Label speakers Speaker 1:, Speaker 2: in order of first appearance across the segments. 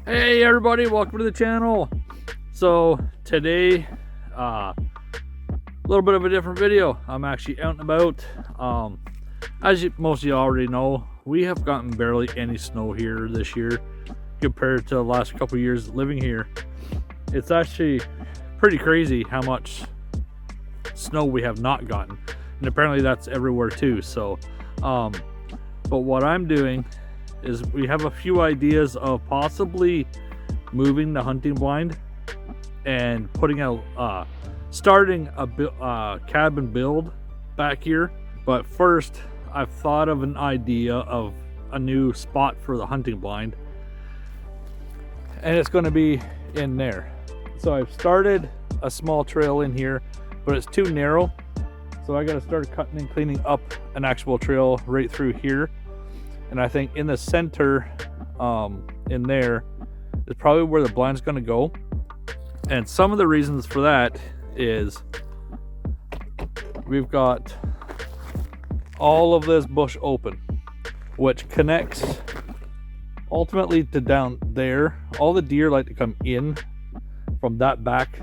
Speaker 1: Hey everybody, welcome to the channel. So today, a little bit of a different video. I'm actually out and about. As most of you already know, we have gotten barely any snow here this year compared to the last couple years living here. It's actually pretty crazy how much snow we have not gotten, and apparently that's everywhere too. So but what I'm doing is we have a few ideas of possibly moving the hunting blind and putting out starting a cabin build back here. But first, I've thought of an idea of a new spot for the hunting blind, and it's going to be in there. So I've started a small trail in here, but it's too narrow, so I got to start cutting and cleaning up an actual trail right through here. And I think in the center, in there, is probably where the blind's going to go. And some of the reasons for that is we've got all of this bush open, which connects ultimately to down there. All the deer like to come in from that back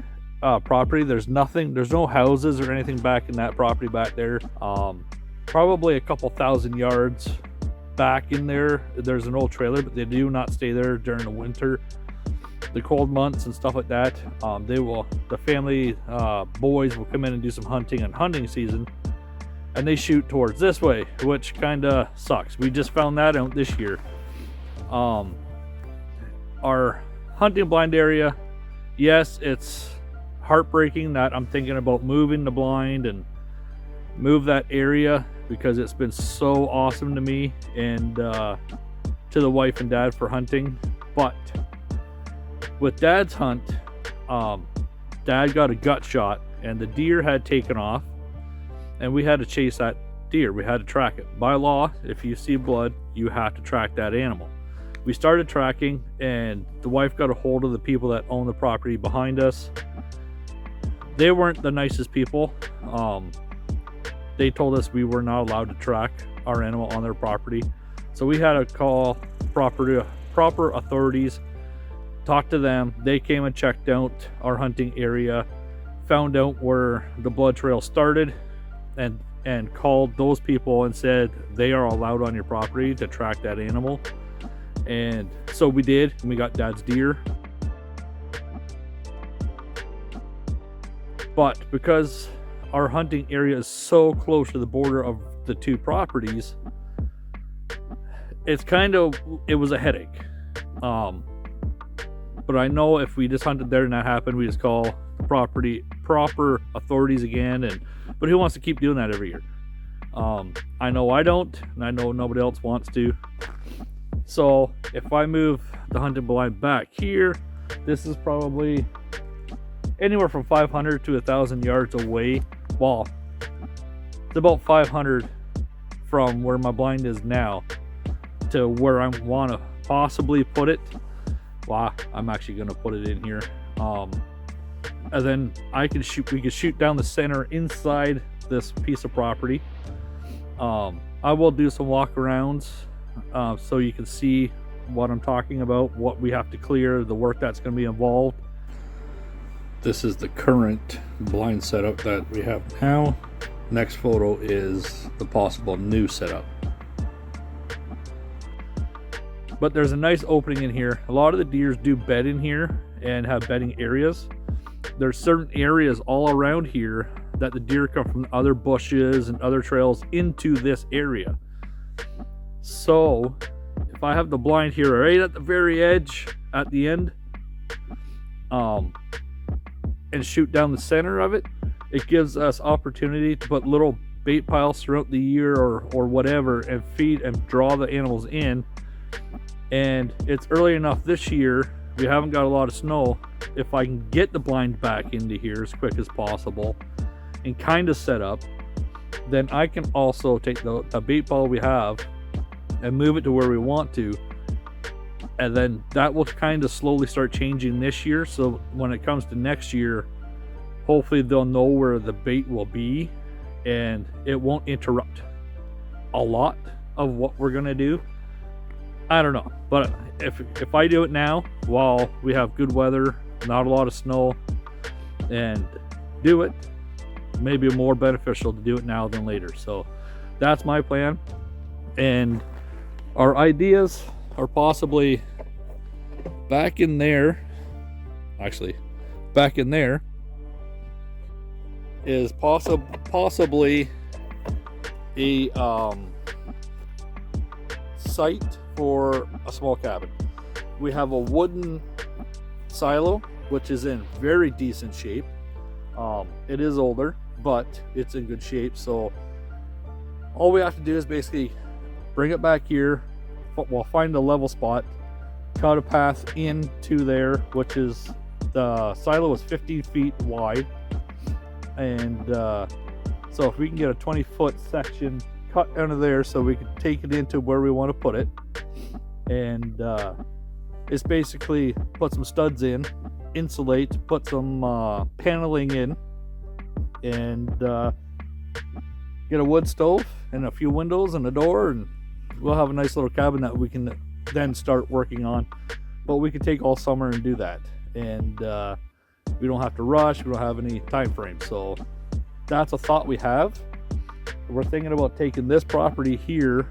Speaker 1: property. There's no houses or anything back in that property back there. Probably a couple thousand yards back in there, there's an old trailer, but they do not stay there during the winter, the cold months and stuff like that. The family boys will come in and do some hunting in hunting season, and they shoot towards this way, which kind of sucks. We just found that out this year. Our hunting blind area, yes, it's heartbreaking that I'm thinking about moving the blind and move that area, because it's been so awesome to me and to the wife and dad for hunting. But with dad's hunt, dad got a gut shot and the deer had taken off, and we had to chase that deer. We had to track it. By law, if you see blood, you have to track that animal. We started tracking, and the wife got a hold of the people that own the property behind us. They weren't the nicest people. They told us we were not allowed to track our animal on their property. So we had to call proper authorities, talk to them. They came and checked out our hunting area, found out where the blood trail started, and called those people and said they are allowed on your property to track that animal. And so we did, and we got dad's deer. But because our hunting area is so close to the border of the two properties, it was a headache. But I know if we just hunted there and that happened, we just call the proper authorities again. But who wants to keep doing that every year? I know I don't, and I know nobody else wants to. So if I move the hunting blind back here, this is probably anywhere from 500 to 1,000 yards away. Well, it's about 500 from where my blind is now to where I want to possibly put it. Well, I'm actually going to put it in here. And then we could shoot down the center inside this piece of property. I will do some walk arounds so you can see what I'm talking about, what we have to clear, the work that's going to be involved. This is the current blind setup that we have now. Next photo is the possible new setup. But there's a nice opening in here. A lot of the deers do bed in here and have bedding areas. There's certain areas all around here that the deer come from other bushes and other trails into this area. So if I have the blind here right at the very edge at the end, and shoot down the center of it, it gives us opportunity to put little bait piles throughout the year or whatever, and feed and draw the animals in. And it's early enough this year, we haven't got a lot of snow. If I can get the blind back into here as quick as possible and kind of set up, then I can also take the bait pile we have and move it to where we want to. And then that will kind of slowly start changing this year. So when it comes to next year, hopefully they'll know where the bait will be, and it won't interrupt a lot of what we're going to do. I don't know, but if I do it now while we have good weather, not a lot of snow, and do it, maybe more beneficial to do it now than later. So that's my plan, and our ideas are possibly back in there. Actually, back in there is possibly a site for a small cabin. We have a wooden silo which is in very decent shape. It is older, but it's in good shape. So all we have to do is basically bring it back here. We'll find a level spot, cut a path into there, which is, the silo is 15 feet wide, and so if we can get a 20-foot section cut out of there so we can take it into where we want to put it, and it's basically put some studs in, insulate, put some paneling in, and get a wood stove and a few windows and a door, and we'll have a nice little cabin that we can then start working on. But we could take all summer and do that, and we don't have to rush, we don't have any time frame. So that's a thought we have. We're thinking about taking this property here,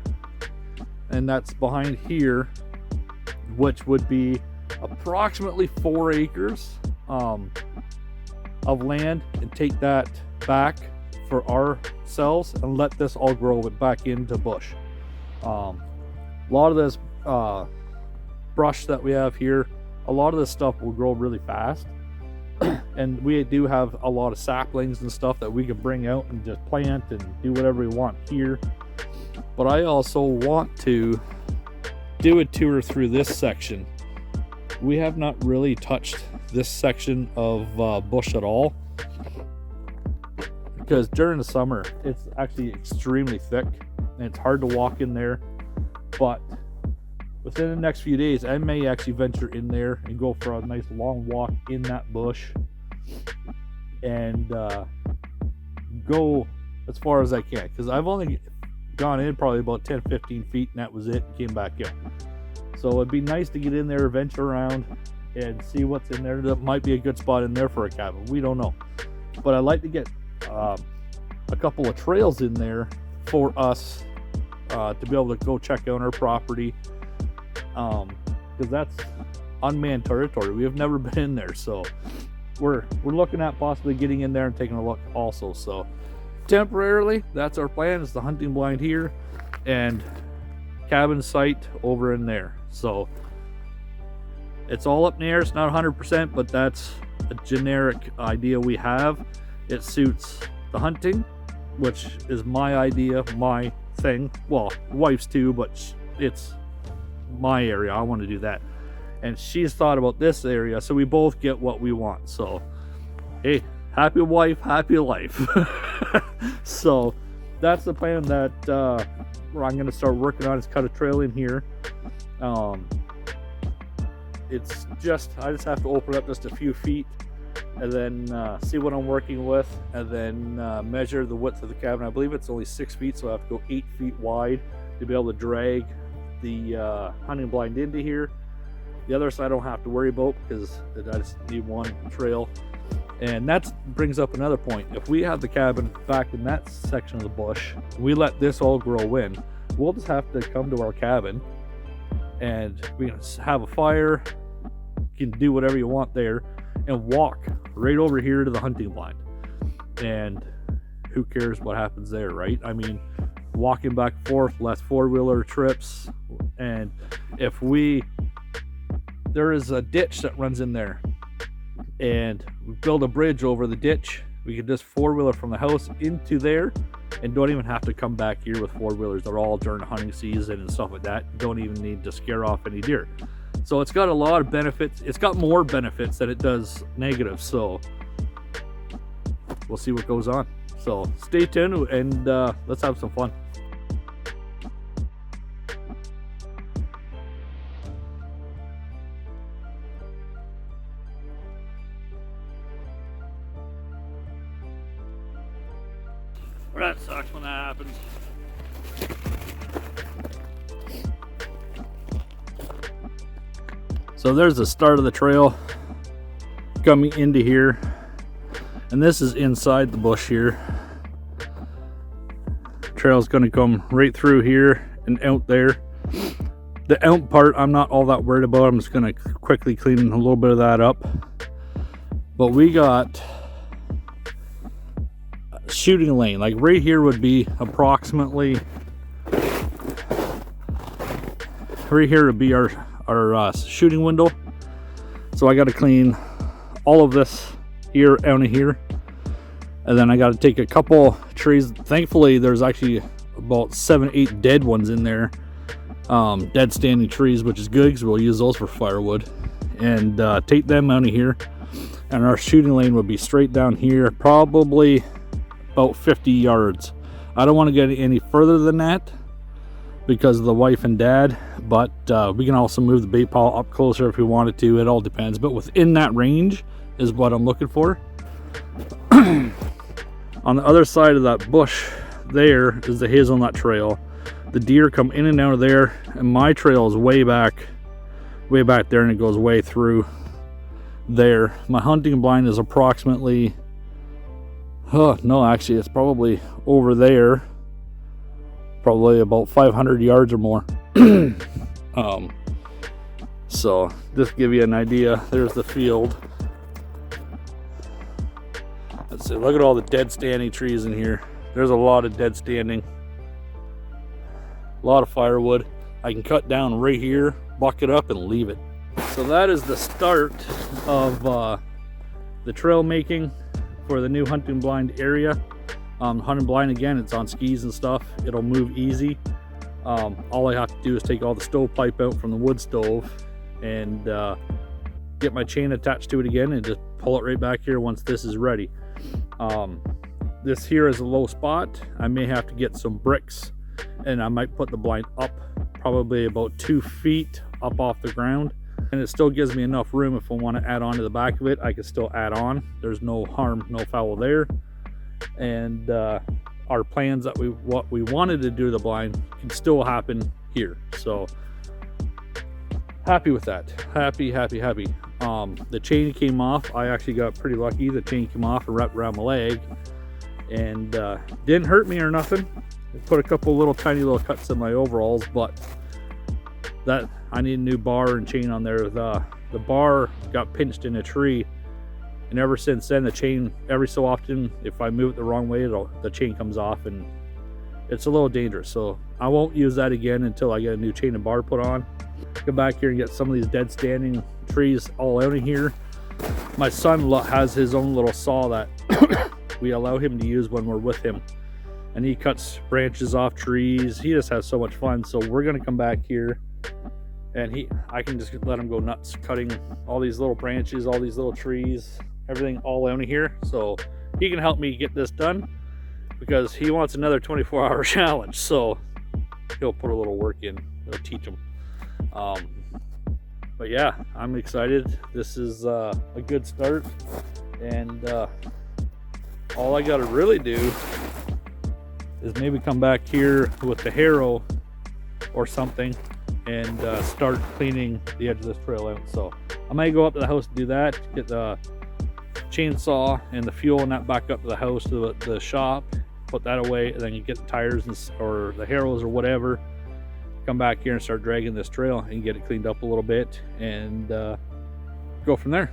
Speaker 1: and that's behind here, which would be approximately 4 acres of land, and take that back for ourselves and let this all grow it back into bush. A lot of this brush that we have here, a lot of this stuff will grow really fast, and we do have a lot of saplings and stuff that we can bring out and just plant and do whatever we want here. But I also want to do a tour through this section. We have not really touched this section of bush at all, because during the summer it's actually extremely thick and it's hard to walk in there. But within the next few days, I may actually venture in there and go for a nice long walk in that bush, and go as far as I can, because I've only gone in probably about 10-15 feet, and that was it, and came back out. So it'd be nice to get in there, venture around, and see what's in there. That might be a good spot in there for a cabin, we don't know. But I'd like to get a couple of trails in there for us to be able to go check out our property, because that's unmanned territory. We have never been in there, so we're looking at possibly getting in there and taking a look also. So temporarily, that's our plan, is the hunting blind here and cabin site over in there. So it's all up in the air. It's not 100%, but that's a generic idea we have. It suits the hunting, which is my idea, my thing. Well, wife's too, but it's my area. I want to do that, and she's thought about this area, so we both get what we want. So hey, happy wife, happy life. So that's the plan that I'm going to start working on, is cut a trail in here. It's just, I just have to open up just a few feet, and then see what I'm working with, and then measure the width of the cabin. I believe it's only 6 feet, so I have to go 8 feet wide to be able to drag the hunting blind into here. The other side I don't have to worry about, because I just need one trail. And that brings up another point. If we have the cabin back in that section of the bush, we let this all grow in, we'll just have to come to our cabin, and we can have a fire, you can do whatever you want there, and walk right over here to the hunting blind. And who cares what happens there, right? I mean, walking back and forth, less four-wheeler trips. And if there is a ditch that runs in there, and we build a bridge over the ditch, we could just four-wheeler from the house into there, and don't even have to come back here with four-wheelers. They're all during hunting season and stuff like that. Don't even need to scare off any deer. So it's got a lot of benefits. It's got more benefits than it does negatives. So we'll see what goes on. So stay tuned, and let's have some fun. That sucks when that happens. So there's the start of the trail coming into here, and this is inside the bush here. Trail's going to come right through here and out there. The out part I'm not all that worried about. I'm just going to quickly clean a little bit of that up. But we got a shooting lane. Like right here would be approximately, right here would be our shooting window. So I got to clean all of this here out of here, and then I got to take a couple trees. Thankfully there's actually about 7-8 dead ones in there, dead standing trees, which is good because we'll use those for firewood, and take them out of here. And our shooting lane would be straight down here, probably about 50 yards. I don't want to get any further than that because of the wife and dad, but we can also move the bait pile up closer if we wanted to. It all depends, but within that range is what I'm looking for. On the other side of that bush there is the hazelnut trail. The deer come in and out of there, and my trail is way back there, and it goes way through there. My hunting blind is approximately, no, actually it's probably over there, probably about 500 yards or more. So just to give you an idea, there's the field. Let's see, look at all the dead standing trees in here. There's a lot of dead standing, a lot of firewood. I can cut down right here, buck it up, and leave it. So that is the start of the trail making for the new hunting blind area. Hunting blind, again, it's on skis and stuff. It'll move easy. All I have to do is take all the stovepipe out from the wood stove and get my chain attached to it again and just pull it right back here once this is ready. This here is a low spot. I may have to get some bricks, and I might put the blind up probably about 2 feet up off the ground, and it still gives me enough room. If I want to add on to the back of it, I can still add on. There's no harm, no foul there. And our plans that what we wanted to do to the blind can still happen here. So happy with that. Happy. The chain came off. I actually got pretty lucky. The chain came off and wrapped around my leg, and didn't hurt me or nothing. It put a couple little tiny little cuts in my overalls, but that I need a new bar and chain on there. The bar got pinched in a tree, and ever since then the chain, every so often if I move it the wrong way, the chain comes off, and it's a little dangerous. So I won't use that again until I get a new chain and bar put on. Go back here and get some of these dead standing trees all out of here. My son has his own little saw that we allow him to use when we're with him, and he cuts branches off trees. He just has so much fun. So we're gonna come back here, and I can just let him go nuts cutting all these little branches, all these little trees, everything all out of here. So he can help me get this done because he wants another 24-hour challenge. So he'll put a little work in. It'll teach him. But yeah, I'm excited. This is a good start, and all I gotta really do is maybe come back here with the harrow or something and start cleaning the edge of this trail out. So I might go up to the house to do that, get the chainsaw and the fuel and that back up to the house, to the shop, put that away, and then you get the tires or the harrows or whatever, come back here and start dragging this trail and get it cleaned up a little bit, and go from there.